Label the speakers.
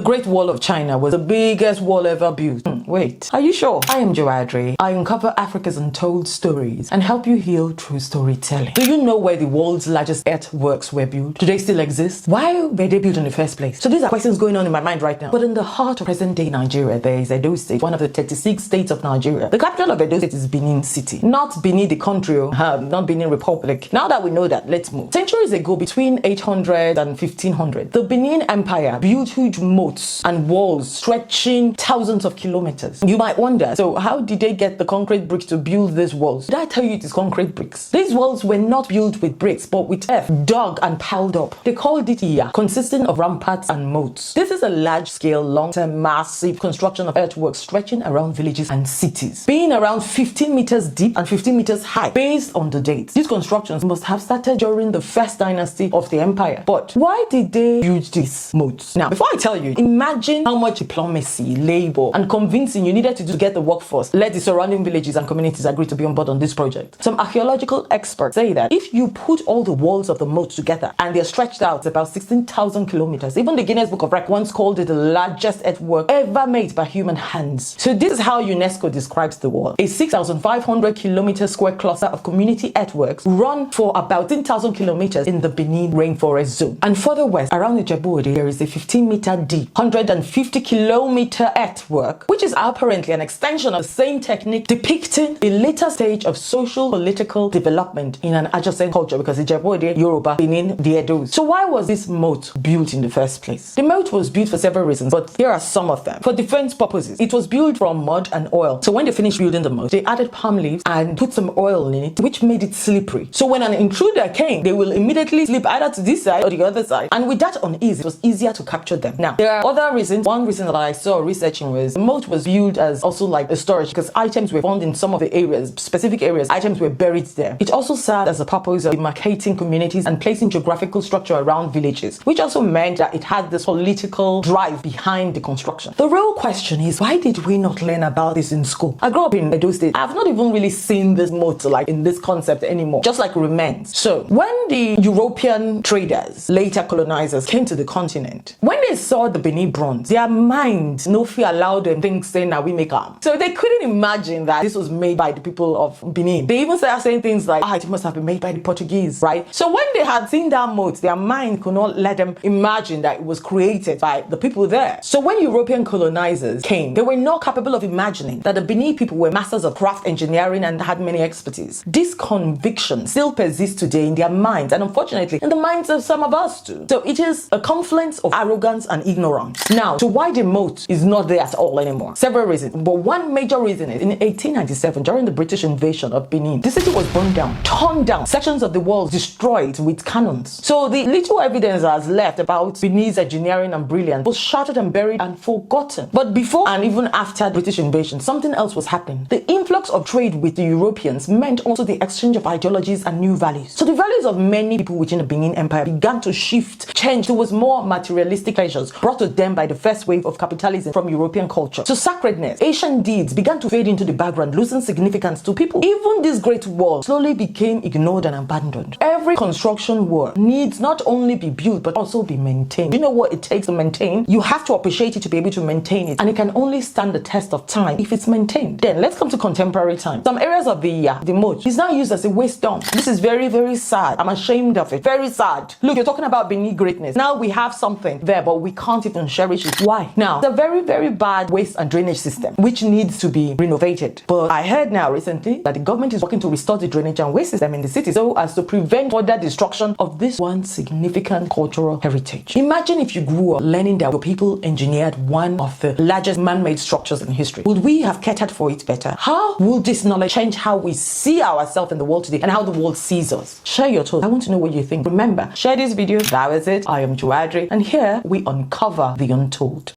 Speaker 1: The Great Wall of China was the biggest wall ever built. Wait, are you sure? I am Joana. I uncover Africa's untold stories and help you heal through storytelling. Do you know where the world's largest earthworks were built? Do they still exist? Why were they built in the first place? So these are questions going on in my mind right now. But in the heart of present-day Nigeria, there is Edo State, one of the 36 states of Nigeria. The capital of Edo State is Benin City, not Benin the country, not Benin Republic. Now that we know that, let's move. Centuries ago, between 800 and 1500, the Benin Empire built huge moats and walls stretching thousands of kilometers. You might wonder, so how did they get the concrete bricks to build these walls? Did I tell you it is concrete bricks? These walls were not built with bricks, but with earth dug and piled up. They called it iya, consisting of ramparts and moats. This is a large-scale, long-term, massive construction of earthworks stretching around villages and cities, being around 15 meters deep and 15 meters high. Based on the dates, these constructions must have started during the first dynasty of the empire. But why did they build these moats? Now, before I tell you, imagine how much diplomacy, labor, and convincing you needed to do to get the workforce, let the surrounding villages and communities agree to be on board on this project. Some archaeological experts say that if you put all the walls of the moat together and they're stretched out about 16,000 kilometers, even the Guinness Book of Records once called it the largest earthwork ever made by human hands. So this is how UNESCO describes the wall: a 6,500 kilometer square cluster of community earthworks run for about 10,000 kilometers in the Benin rainforest zone. And further west, around Ijebu-Ode, there is a 15-meter deep, 150 kilometer earthwork, which is apparently an extension of the same technique, depicting a later stage of social political development in an adjacent culture, because Ijebu-Ode, Yoruba, Benin, the Edos. So why was this moat built in the first place? The moat was built for several reasons, but here are some of them. For defense purposes, it was built from mud and oil. So when they finished building the moat, they added palm leaves and put some oil in it, which made it slippery. So when an intruder came, they will immediately slip either to this side or the other side. And with that unease, it was easier to capture them. Now, there are other reasons. One reason that I saw researching was the moat was built as also like a storage, because items were found in some of the areas, specific areas, items were buried there. It also served as a purpose of demarcating communities and placing geographical structure around villages, which also meant that it had this political drive behind the construction. The real question is, why did we not learn about this in school? I grew up in Edo State. I've not even really seen this moat like in this concept anymore, just like remains. So when the European traders, later colonizers, came to the continent, when they saw the Benin bronze, their minds no fear allowed them think saying that we make arm. So they couldn't imagine that this was made by the people of Benin. They even started saying things like, it must have been made by the Portuguese, right? So when they had seen that moat, their mind could not let them imagine that it was created by the people there. So when European colonizers came, they were not capable of imagining that the Benin people were masters of craft engineering and had many expertise. This conviction still persists today in their minds, and unfortunately in the minds of some of us too. So it is a confluence of arrogance and ignorance. Now, to why the moat is not there at all anymore? Several reasons, but one major reason is in 1897, during the British invasion of Benin, the city was burned down, torn down, sections of the walls destroyed with cannons. So the little evidence that's left about Benin's engineering and brilliance was shattered and buried and forgotten. But before and even after the British invasion, something else was happening. The influx of trade with the Europeans meant also the exchange of ideologies and new values. So the values of many people within the Benin Empire began to shift, change towards more materialistic pleasures brought to them by the first wave of capitalism from European culture. So sacredness, ancient deeds began to fade into the background, losing significance to people. Even this great wall slowly became ignored and abandoned. Every construction work needs not only be built but also be maintained. You know what it takes to maintain? You have to appreciate it to be able to maintain it, and it can only stand the test of time if it's maintained. Then let's come to contemporary time. Some areas of the moat is now used as a waste dump. This is very, very sad. I'm ashamed of it. Very sad. Look, you're talking about Benin greatness. Now we have something there, but we can't even cherish it. Why? Now, it's a very, very bad waste and drainage system which needs to be renovated. But I heard now recently that the government is working to restore the drainage and waste system in the city so as to prevent further destruction of this one significant cultural heritage. Imagine if you grew up learning that your people engineered one of the largest man-made structures in history. Would we have catered for it better? How will this knowledge change how we see ourselves in the world today and how the world sees us? Share your thoughts. I want to know what you think. Remember, share this video. That was it. I am Joana, and here we uncover the untold.